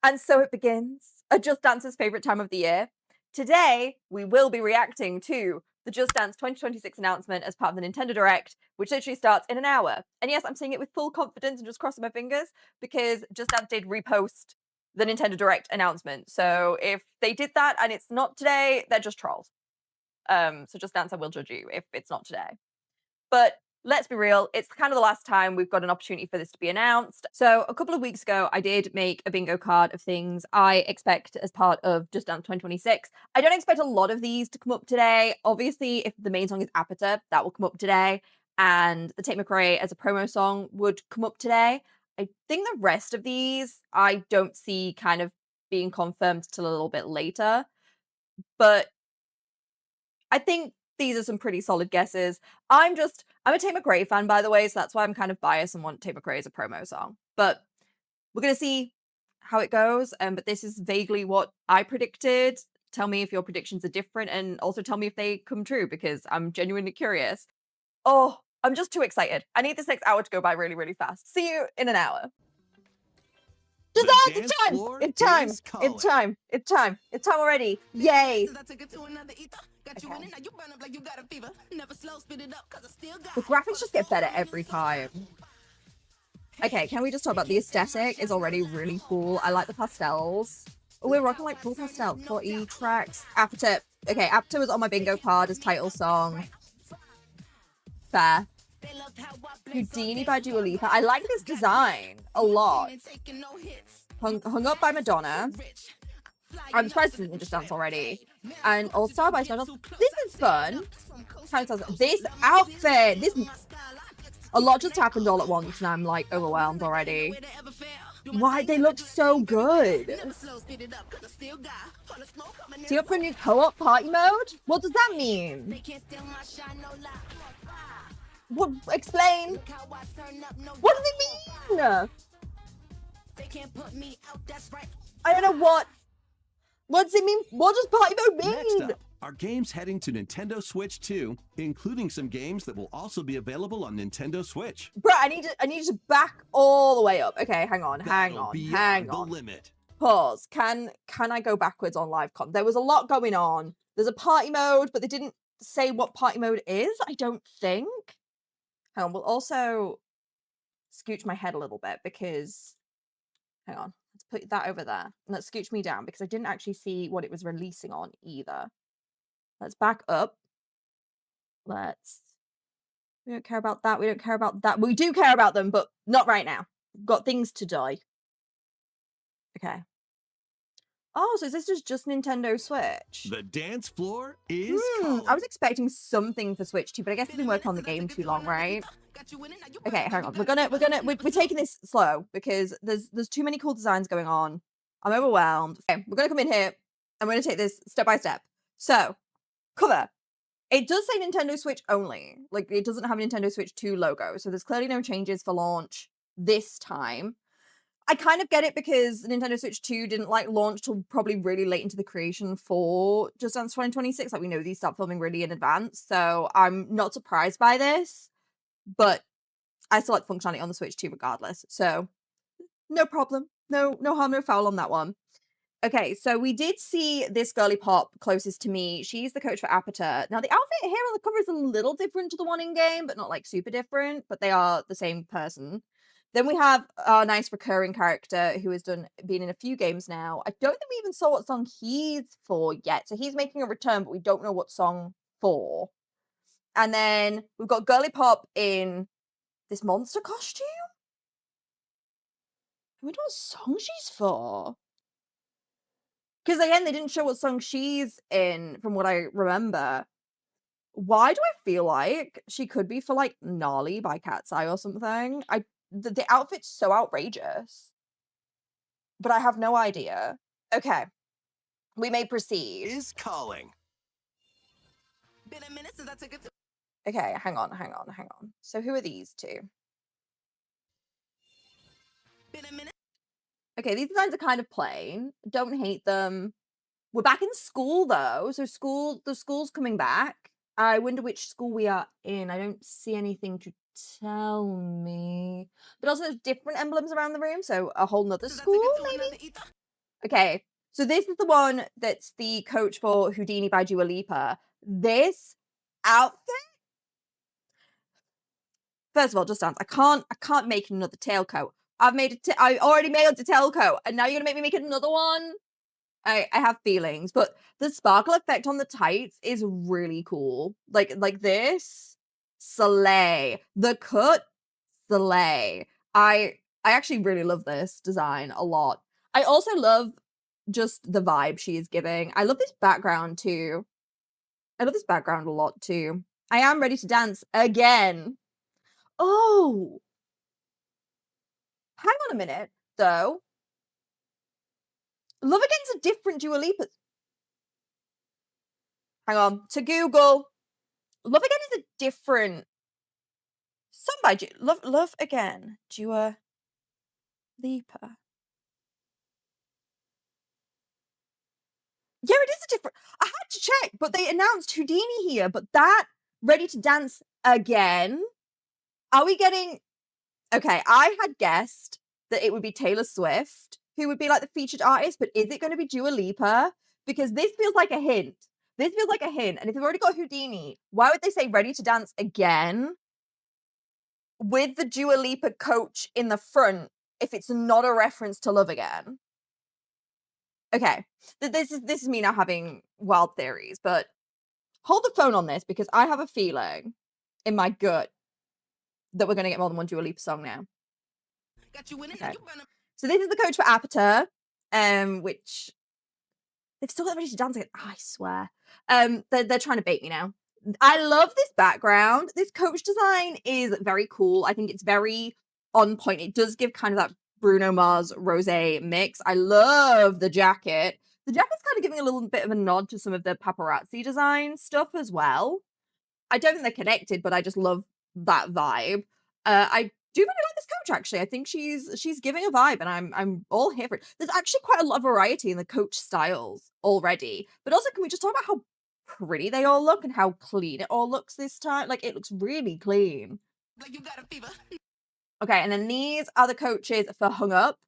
And so it begins, a Just Dance's favorite time of the year. Today, we will be reacting to the Just Dance 2026 announcement as part of the Nintendo Direct, which literally starts in an hour. And yes, I'm saying it with full confidence and just crossing my fingers because Just Dance did repost the Nintendo Direct announcement. So if they did that and it's not today, they're just trolls. So Just Dance, I will judge you if it's not today. But let's be real, it's kind of the last time we've got an opportunity for this to be announced. So a couple of weeks ago, I did make a bingo card of things I expect as part of Just Dance 2026. I don't expect a lot of these to come up today. Obviously, if the main song is Apata, that will come up today. And the Tate McRae as a promo song would come up today. I think the rest of these, I don't see kind of being confirmed till a little bit later. But I think these are some pretty solid guesses. I'm a Tate McRae fan, by the way, so that's why I'm kind of biased and want Tate McRae as a promo song. But we're gonna see how it goes. But this is vaguely what I predicted. Tell me if your predictions are different, and also tell me if they come true because I'm genuinely curious. Oh, I'm just too excited. I need this next hour to go by really, really fast. See you in an hour. Just The it's dance time! floor It's time! is It's calling. time! It's time! It's time already! Yay! Okay. The graphics just get better every time. Okay, can we just talk about the aesthetic is already really cool. I like the pastels. Oh, we're rocking like cool pastel. 40 tracks. Apata. Okay, Apata was on my bingo card as title song. Fair. Houdini by Dua Lipa. I like this design a lot. Hung Up by Madonna. I'm surprised this isn't Just Dance already. And All Star by Stardust. This is fun. This outfit. A lot just happened all at once and I'm like overwhelmed already. Why they look so good. See up for a new co-op party mode? What does that mean? What? Explain. What do they mean? I don't know what. What does it mean? What does party mode mean? Next up, are games heading to Nintendo Switch 2, including some games that will also be available on Nintendo Switch. Bro, I need to back all the way up. Okay, hang on. The limit. Pause. Can I go backwards on LiveCon? There was a lot going on. There's a party mode, but they didn't say what party mode is, I don't think. Hang on, we'll also scooch my head a little bit because hang on. Let's put that over there. And let's scooch me down because I didn't actually see what it was releasing on either. Let's back up. We don't care about that. We don't care about that. We do care about them, but not right now. We've got things to do. Okay. Oh, so this is just Nintendo Switch. The dance floor is calling. I was expecting something for Switch too, but I guess they've been working on the game too long, right? Okay, hang on. We're taking this slow because there's too many cool designs going on. I'm overwhelmed. Okay, we're gonna come in here and we're gonna take this step by step. So, cover. It does say Nintendo Switch only. Like, it doesn't have a Nintendo Switch 2 logo, so there's clearly no changes for launch this time. I kind of get it because Nintendo Switch 2 didn't like launch till probably really late into the creation for Just Dance 2026. Like, we know these start filming really in advance, so I'm not surprised by this. But I still like functionality on the Switch 2 regardless. So no problem. No harm, no foul on that one. Okay, so we did see this girly pop closest to me. She's the coach for Apata. Now, the outfit here on the cover is a little different to the one in game, but not like super different, but they are the same person. Then we have our nice recurring character who has been in a few games now. I don't think we even saw what song he's for yet. So he's making a return, but we don't know what song for. And then we've got Girly Pop in this monster costume. I wonder what song she's for. Because again, they didn't show what song she's in from what I remember. Why do I feel like she could be for like Gnarly by Cat's Eye or something? The outfit's so outrageous. But I have no idea. Okay. We may proceed. Is calling. Okay, hang on. So who are these two? Okay, these designs are kind of plain. Don't hate them. We're back in school though. So the school's coming back. I wonder which school we are in. I don't see anything to tell me. But also there's different emblems around the room, so a whole nother school, maybe? Okay, so this is the one that's the coach for Houdini by Dua Lipa. This outfit, first of all, Just Dance. I can't make another tailcoat. I already made a tailcoat, and now you're gonna make me make another one. I have feelings, but the sparkle effect on the tights is really cool. Like this, slay. The cut, slay. I actually really love this design a lot. I also love just the vibe she is giving. I love this background too. I love this background a lot too. I am ready to dance again. Oh, hang on a minute, though. Love Again's a different Dua Lipa. Hang on, to Google. Love Again is a different song by Love Again, Dua Lipa. Yeah, it is a different. I had to check, but they announced Houdini here. But that Ready to Dance Again. Are we getting? Okay, I had guessed that it would be Taylor Swift who would be like the featured artist, but is it going to be Dua Lipa? Because this feels like a hint. This feels like a hint. And if they've already got Houdini, why would they say Ready to Dance Again with the Dua Lipa coach in the front if it's not a reference to Love Again? Okay, this is me now having wild theories, but hold the phone on this because I have a feeling in my gut that we're going to get more than one Dua Lipa song now. Okay. So this is the coach for Apata, which they've still got Ready to Dance again. I swear. They're trying to bait me now. I love this background. This coach design is very cool. I think it's very on point. It does give kind of that Bruno Mars rose mix. I love the jacket. The jacket's kind of giving a little bit of a nod to some of the paparazzi design stuff as well. I don't think they're connected, but I just love that vibe. I do really like this coach actually. I think she's giving a vibe, and I'm all here for it. There's actually quite a lot of variety in the coach styles already. But also, can we just talk about how pretty they all look and how clean it all looks this time? Like it looks really clean. Like you got a fever. Okay, and then these are the coaches for Hung Up.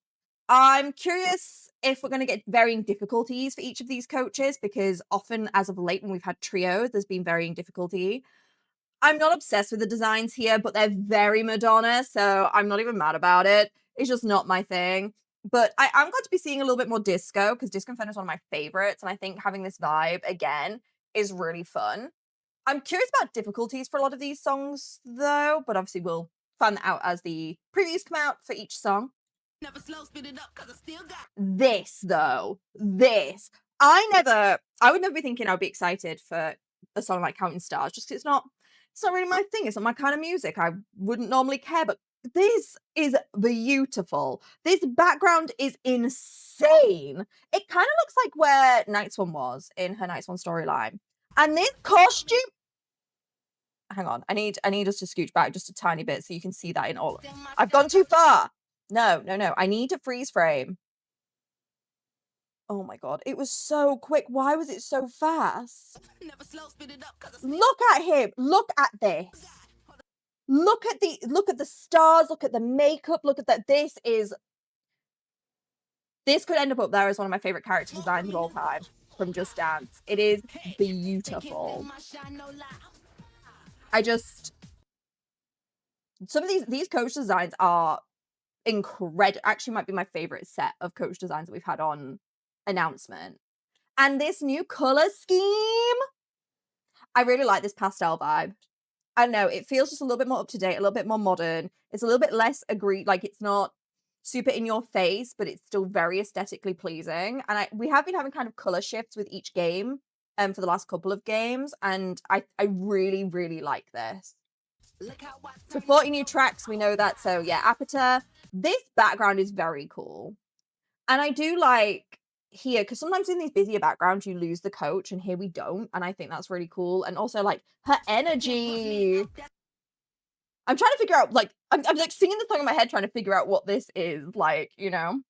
I'm curious if we're going to get varying difficulties for each of these coaches because often, as of late, when we've had trios, there's been varying difficulty. I'm not obsessed with the designs here, but they're very Madonna, so I'm not even mad about it. It's just not my thing. But I'm glad to be seeing a little bit more disco because Disco Inferno is one of my favorites, and I think having this vibe again is really fun. I'm curious about difficulties for a lot of these songs, though, but obviously we'll find that out as the previews come out for each song. Never slow, speed it up, cause I still got this, though. This. I would never be thinking I would be excited for a song like Counting Stars, just 'cause it's not really my thing. It's not my kind of music. I wouldn't normally care, but this is beautiful. This background is insane. It kind of looks like where Night One was in her Night One storyline. And this costume, hang on, I need us to scooch back just a tiny bit so you can see that in all. I've gone too far. No. I need to freeze frame. Oh my god, it was so quick. Why was it so fast? Look at him. Look at this. Look at the stars, look at the makeup, look at that. This could end up there as one of my favorite character designs of all time from Just Dance. It is beautiful. Some of these coach designs are incredible. Actually might be my favorite set of coach designs that we've had on announcement. And this new color scheme, I really like this pastel vibe. I don't know, it feels just a little bit more up to date, a little bit more modern. It's a little bit less agreed, like it's not super in your face, but it's still very aesthetically pleasing. And we have been having kind of color shifts with each game for the last couple of games, and I really, really like this. So 40 new tracks, we know that. So yeah, Apata. This background is very cool. And I do like here, because sometimes in these busier backgrounds, you lose the coach, and here we don't. And I think that's really cool. And also, like, her energy. I'm trying to figure out, like, I'm like singing the song in my head, trying to figure out what this is, like, you know?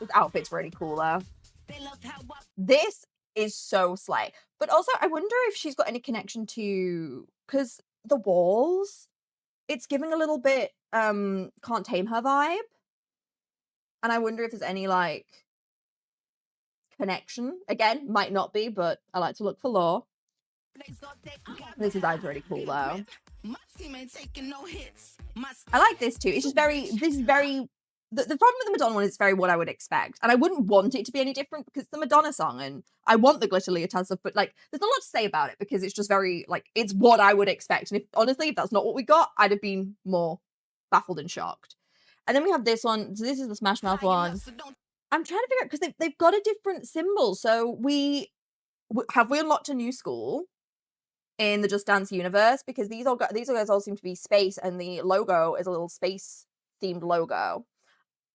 This outfit's really cool, though. This is so slay. But also, I wonder if she's got any connection to, because the walls, it's giving a little bit, Can't Tame Her vibe. And I wonder if there's any, like, connection. Again, might not be, but I like to look for lore. This design's really cool though. I like this too. It's just very, this is very, the problem with the Madonna one is very what I would expect. And I wouldn't want it to be any different because it's the Madonna song and I want the glitter leotard stuff, but like there's a lot to say about it because it's just very, like, it's what I would expect. And if honestly, if that's not what we got, I'd have been more baffled and shocked. And then we have this one. So this is the Smash Mouth one. I'm trying to figure out because they've got a different symbol. So have we unlocked a new school in the Just Dance universe? Because these guys all seem to be space, and the logo is a little space themed logo.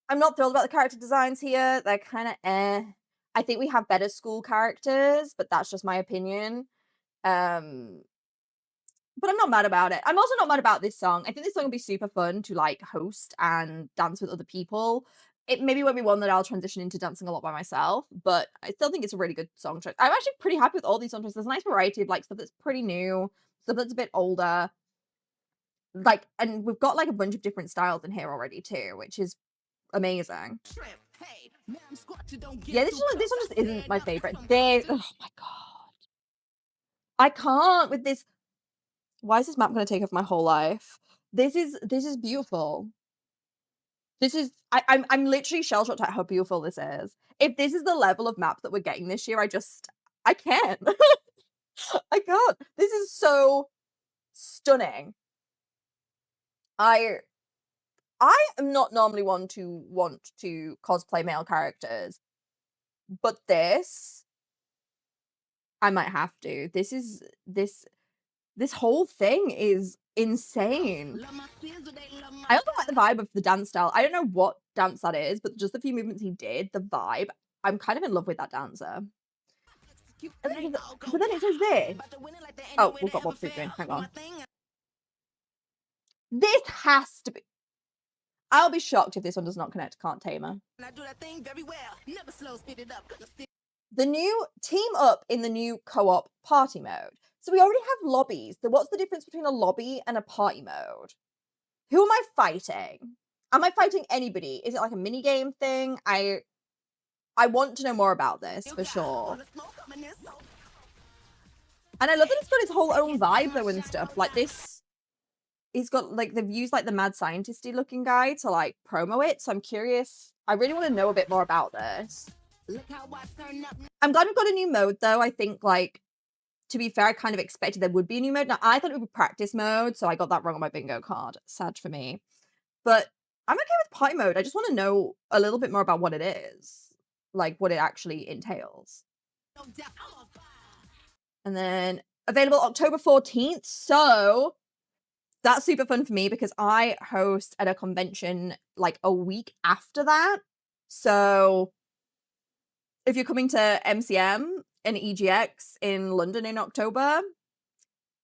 I'm not thrilled about the character designs here. They're kind of eh. I think we have better school characters, but that's just my opinion. But I'm not mad about it. I'm also not mad about this song. I think this song will be super fun to like host and dance with other people. It maybe won't be one that I'll transition into dancing a lot by myself, but I still think it's a really good song choice. I'm actually pretty happy with all these song choices. There's a nice variety of like stuff that's pretty new, stuff that's a bit older. Like, and we've got like a bunch of different styles in here already too, which is amazing. Yeah, this one just isn't my favorite. Oh my god, I can't with this. Why is this map going to take over my whole life? This is beautiful. This is I'm literally shell shocked at how beautiful this is. If this is the level of map that we're getting this year, I can't. I can't. This is so stunning. I am not normally one to want to cosplay male characters, but this I might have to. This whole thing is insane. I also like the vibe of the dance style. I don't know what dance that is, but just the few movements he did, the vibe. I'm kind of in love with that dancer. But then it says this. Oh, we've got Bob Food doing. Hang on. This has to be. I'll be shocked if this one does not connect to Can't Tamer. The new team up in the new co-op party mode. So we already have lobbies. So what's the difference between a lobby and a party mode? Who am I fighting? Am I fighting anybody? Is it like a mini game thing? I want to know more about this for sure. And I love that it's got its whole own vibe though and stuff. Like this, it's got like they've used like the mad scientisty looking guy to like promo it. So I'm curious. I really want to know a bit more about this. I'm glad we've got a new mode though. I think like, to be fair, I kind of expected there would be a new mode. Now, I thought it would be practice mode, so I got that wrong on my bingo card. Sad for me. But I'm okay with party mode. I just want to know a little bit more about what it is. Like, what it actually entails. And then, available October 14th. So, that's super fun for me because I host at a convention, like, a week after that. So, if you're coming to MCM and EGX in London in October,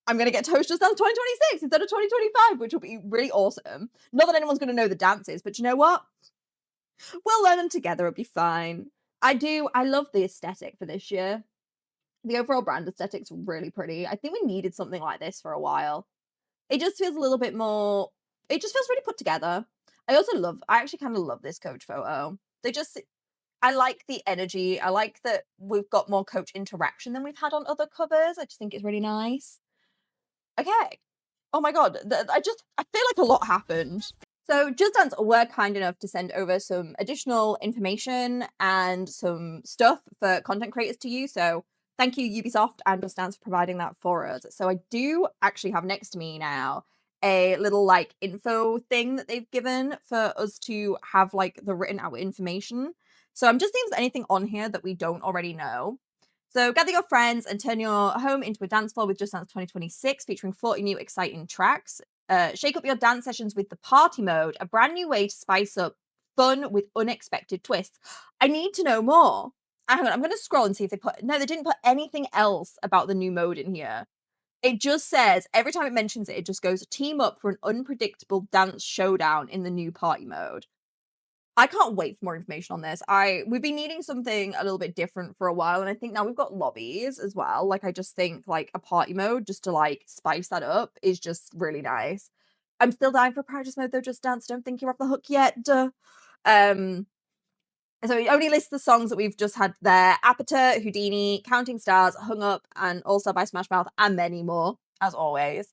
I'm going to get to host Just Dance 2026 instead of 2025, which will be really awesome. Not that anyone's going to know the dances, but you know what? We'll learn them together. It'll be fine. I love the aesthetic for this year. The overall brand aesthetic's really pretty. I think we needed something like this for a while. It just feels a little bit more, it just feels really put together. I actually kind of love this coach photo. I like the energy. I like that we've got more coach interaction than we've had on other covers. I just think it's really nice. Okay. Oh my god. I feel like a lot happened. So Just Dance were kind enough to send over some additional information and some stuff for content creators to use. So thank you, Ubisoft and Just Dance, for providing that for us. So I do actually have next to me now a little like info thing that they've given for us to have like the written out information. So I'm just seeing if there's anything on here that we don't already know. So gather your friends and turn your home into a dance floor with Just Dance 2026, featuring 40 new exciting tracks. Shake up your dance sessions with the party mode, a brand new way to spice up fun with unexpected twists. I need to know more. Hang on, I'm going to scroll and see if they didn't put anything else about the new mode in here. It just says, every time it mentions it, it just goes, team up for an unpredictable dance showdown in the new party mode. I can't wait for more information on this. We've been needing something a little bit different for a while, and I think now we've got lobbies as well. Like, I just think like a party mode just to like spice that up is just really nice. I'm still dying for practice mode though, Just Dance. Don't think you're off the hook yet. And And so it only lists the songs that we've just had there. Aperture, Houdini, Counting Stars, Hung Up, and All Star by Smash Mouth, and many more, as always.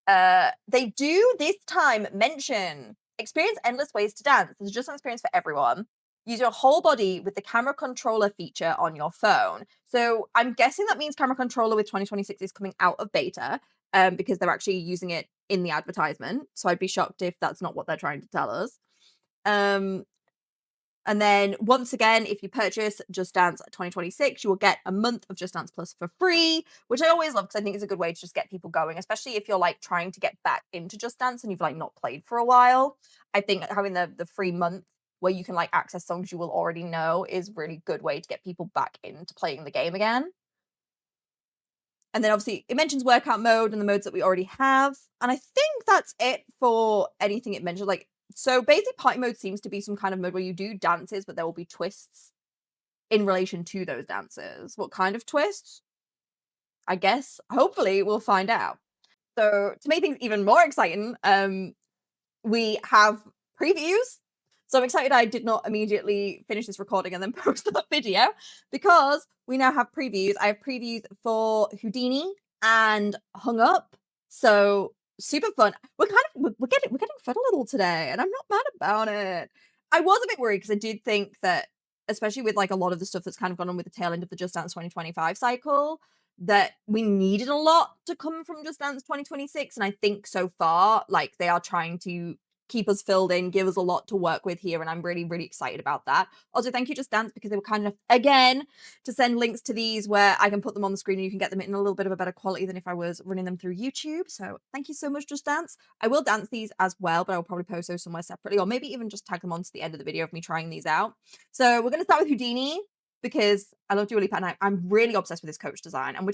They do this time mention experience endless ways to dance. There's just an experience for everyone. Use your whole body with the camera controller feature on your phone. So I'm guessing that means camera controller with 2026 is coming out of beta, because they're actually using it in the advertisement. So I'd be shocked if that's not what they're trying to tell us. And then once again, if you purchase Just Dance 2026, you will get a month of Just Dance Plus for free, which I always love because I think it's a good way to just get people going, especially if you're like trying to get back into Just Dance and you've like not played for a while. I think having the free month where you can like access songs you will already know is a really good way to get people back into playing the game again. And then obviously it mentions workout mode and the modes that we already have. And I think that's it for anything it mentioned. Like, so basic party mode seems to be some kind of mode where you do dances, but there will be twists in relation to those dances. What kind of twists? I guess, hopefully we'll find out. So to make things even more exciting, we have previews. So I'm excited I did not immediately finish this recording and then post that video because we now have previews. I have previews for Houdini and Hung Up. So super fun. We're getting fed a little today, and I'm not mad about it. I was a bit worried because I did think that, especially with like a lot of the stuff that's kind of gone on with the tail end of the Just Dance 2025 cycle, that we needed a lot to come from Just Dance 2026. And I think so far, like they are trying to keep us filled in, give us a lot to work with here, and I'm really, really excited about that. Also, thank you Just Dance because they were kind enough again to send links to these where I can put them on the screen and you can get them in a little bit of a better quality than if I was running them through YouTube. So thank you so much, Just Dance. I will dance these as well, but I'll probably post those somewhere separately, or maybe even just tag them onto the end of the video of me trying these out. So we're going to start with Houdini because I love Dua Lipa and I'm really obsessed with this coach design, and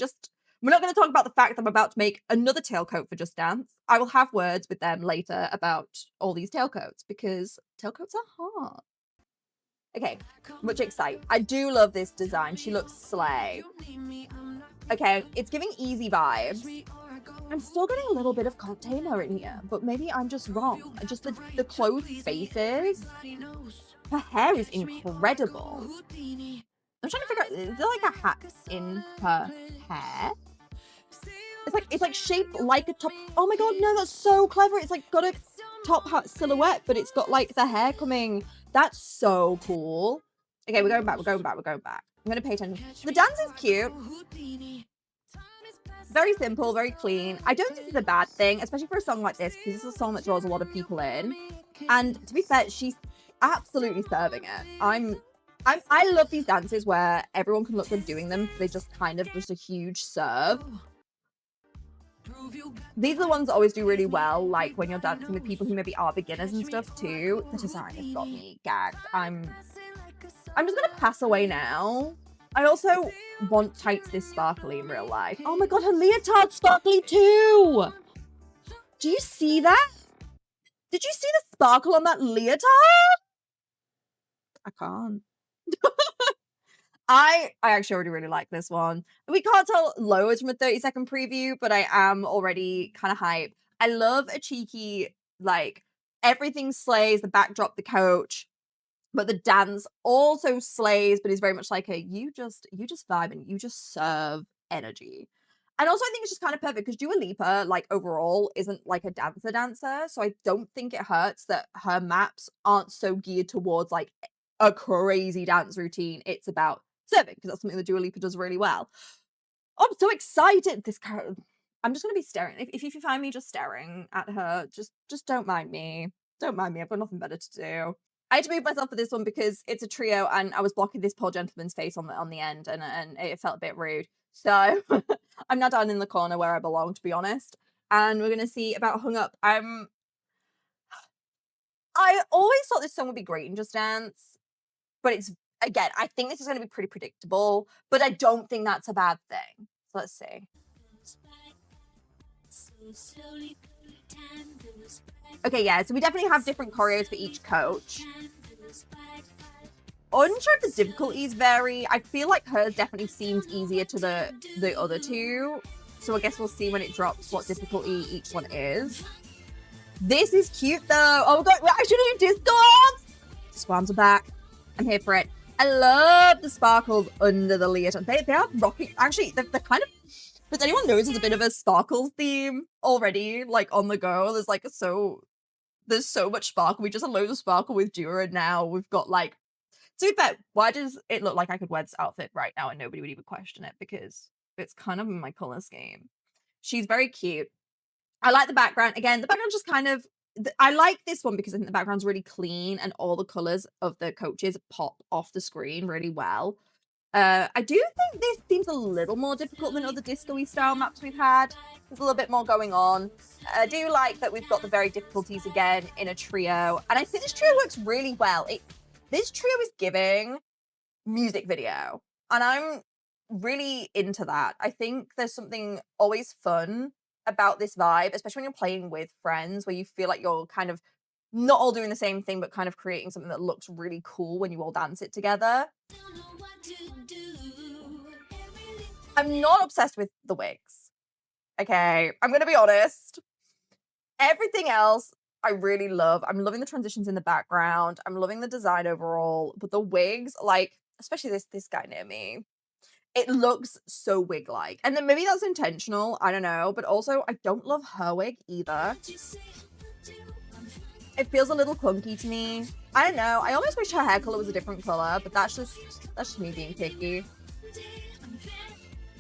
we're not going to talk about the fact that I'm about to make another tailcoat for Just Dance. I will have words with them later about all these tailcoats because tailcoats are hard. Okay, much excite. I do love this design. She looks slay. Okay, it's giving easy vibes. I'm still getting a little bit of container in here, but maybe I'm just wrong. Just the closed spaces. Her hair is incredible. I'm trying to figure out, is there like a hat in her hair? It's like shaped like a top. Oh my god, no, that's so clever. It's like got a top hat silhouette, but it's got like the hair coming. That's so cool. Okay, we're going back. I'm gonna pay attention. The dance is cute. Very simple, very clean. I don't think it's a bad thing, especially for a song like this, because this is a song that draws a lot of people in. And to be fair, she's absolutely serving it. I love these dances where everyone can look good doing them. They're just kind of just a huge serve. These are the ones that always do really well, like when you're dancing with people who maybe are beginners and stuff too. The design has got me gagged. I'm just gonna pass away now. I also want tights this sparkly in real life. Oh my god, her leotard's sparkly too! Do you see that? Did you see the sparkle on that leotard? I can't. I actually already really like this one. We can't tell loads from a 30-second preview, but I am already kind of hyped. I love a cheeky, like, everything slays, the backdrop, the coach, but the dance also slays, but is very much like a you just vibe and you just serve energy. And also I think it's just kind of perfect because Dua Lipa, like, overall isn't like a dancer, so I don't think it hurts that her maps aren't so geared towards like a crazy dance routine. It's about serving because that's something that Dua Lipa does really well. Oh, I'm so excited. I'm just gonna be staring. If you find me just staring at her, just don't mind me. Don't mind me. I've got nothing better to do. I had to move myself for this one because it's a trio, and I was blocking this poor gentleman's face on the end, and it felt a bit rude. So I'm now down in the corner where I belong, to be honest. And we're gonna see about Hung Up. I always thought this song would be great in Just Dance, but it's, again, I think this is going to be pretty predictable, but I don't think that's a bad thing. So let's see. Okay, yeah, so we definitely have different choreos for each coach. Unsure if the difficulties vary. I feel like hers definitely seems easier to the other two. So I guess we'll see when it drops what difficulty each one is. This is cute though. Oh god, we're actually doing Discord! Squams are back. I'm here for it. I love the sparkles under the leotard. They are rocking. Actually, they're kind of. Does anyone knows there's a bit of a sparkles theme already, like on the go? There's so much sparkle. We just had loads of sparkle with Dura, and now we've got like. To be fair, why does it look like I could wear this outfit right now and nobody would even question it? Because it's kind of in my color scheme. She's very cute. I like the background. Again, the background just kind of. I like this one because I think the background's really clean and all the colors of the coaches pop off the screen really well. I do think this theme's a little more difficult than other disco-y style maps we've had. There's a little bit more going on. I do like that we've got the very difficulties again in a trio, and I think this trio works really well. This trio is giving music video, and I'm really into that. I think there's something always fun about this vibe, especially when you're playing with friends, where you feel like you're kind of not all doing the same thing, but kind of creating something that looks really cool when you all dance it together. I'm not obsessed with the wigs. Okay, I'm gonna be honest. Everything else I really love. I'm loving the transitions in the background. I'm loving the design overall, but the wigs, like especially this guy near me, it looks so wig-like. And then maybe that's intentional, I don't know, but also I don't love her wig either. It feels a little clunky to me. I don't know. I almost wish her hair color was a different color, but that's just me being picky.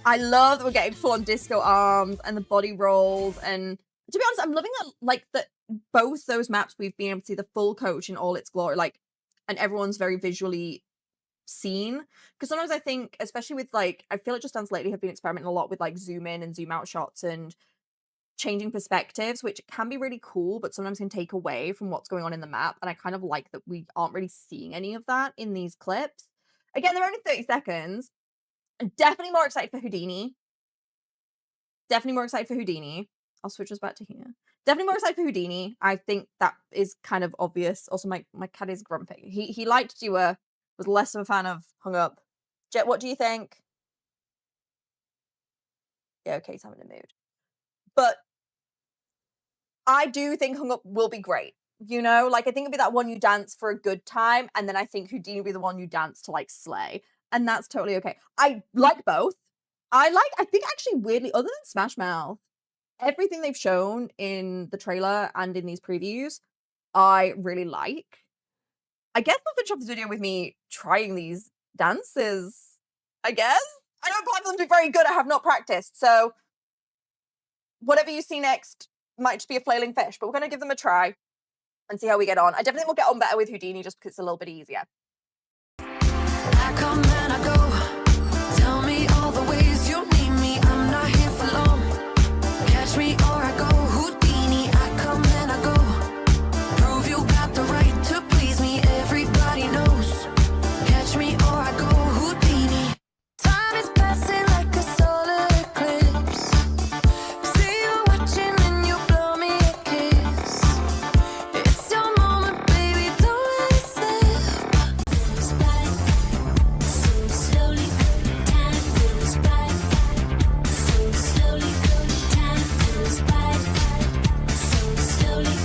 I love that we're getting full on disco arms and the body rolls, and to be honest, I'm loving that like that both those maps we've been able to see the full coach in all its glory, like, and everyone's very visually seen. Because sometimes I think, especially with like, I feel like Just Dance lately have been experimenting a lot with like zoom in and zoom out shots and changing perspectives, which can be really cool, but sometimes can take away from what's going on in the map. And I kind of like that we aren't really seeing any of that in these clips. Again, they're only 30 seconds. I'm definitely more excited for Houdini. Definitely more excited for Houdini. I'll switch us back to here. Definitely more excited for Houdini. I think that is kind of obvious. Also, my cat is grumpy. He liked Dua, was less of a fan of Hung Up. Jet, what do you think? Yeah, okay, he's having a mood. But I do think Hung Up will be great. You know, like I think it'll be that one you dance for a good time, and then I think Houdini will be the one you dance to like slay. And that's totally okay. I like both. I think actually weirdly, other than Smash Mouth, everything they've shown in the trailer and in these previews, I really like. I guess they'll finish off this video with me trying these dances, I guess. I don't plan for them to be very good. I have not practiced. So whatever you see next might just be a flailing fish, but we're going to give them a try and see how we get on. I definitely will get on better with Houdini just because it's a little bit easier. I come and I go. Tell me all the ways you need me. I'm not here for long. Catch me or I go. Houdini, I come and I go. Prove you got the right to please me. Everybody knows. Catch me or I go. Houdini. Time is passing like a solar eclipse. See you watching and you blow me a kiss. It's your moment, baby. Don't let it slip. Goes by so slowly. Time goes by so slowly. Time goes by so slowly.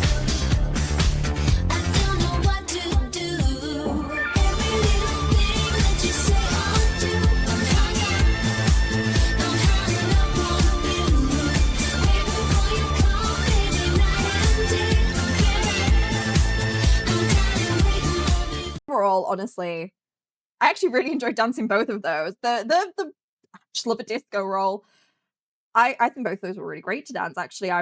I don't know what to do. Every little thing that you say or do, I'm hung up on you. Waiting for your call, baby, night and day. I'm tired waiting for you. Overall, honestly, I actually really enjoyed dancing both of those. I just love a disco roll. I think both of those were really great to dance. Actually,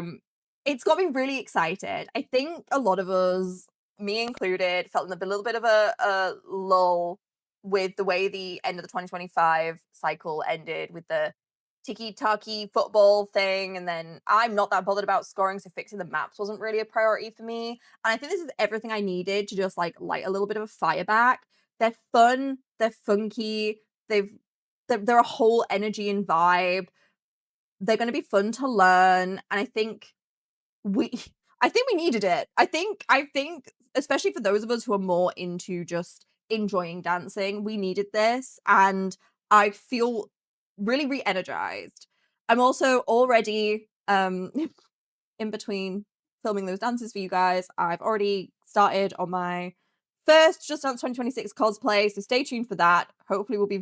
it's got me really excited. I think a lot of us, me included, felt in a little bit of a lull with the way the end of the 2025 cycle ended with the tiki-taki football thing, and then I'm not that bothered about scoring, so fixing the maps wasn't really a priority for me. And I think this is everything I needed to just like light a little bit of a fire back. They're fun, they're funky, they're a whole energy and vibe. They're going to be fun to learn, and I think we needed it. I think especially for those of us who are more into just enjoying dancing, we needed this, and I feel really re-energized. I'm also already in between filming those dances for you guys. I've already started on my first Just Dance 2026 cosplay, so stay tuned for that. Hopefully we'll be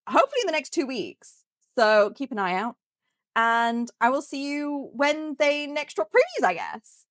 hopefully in the next 2 weeks. So keep an eye out. And I will see you when they next drop previews, I guess.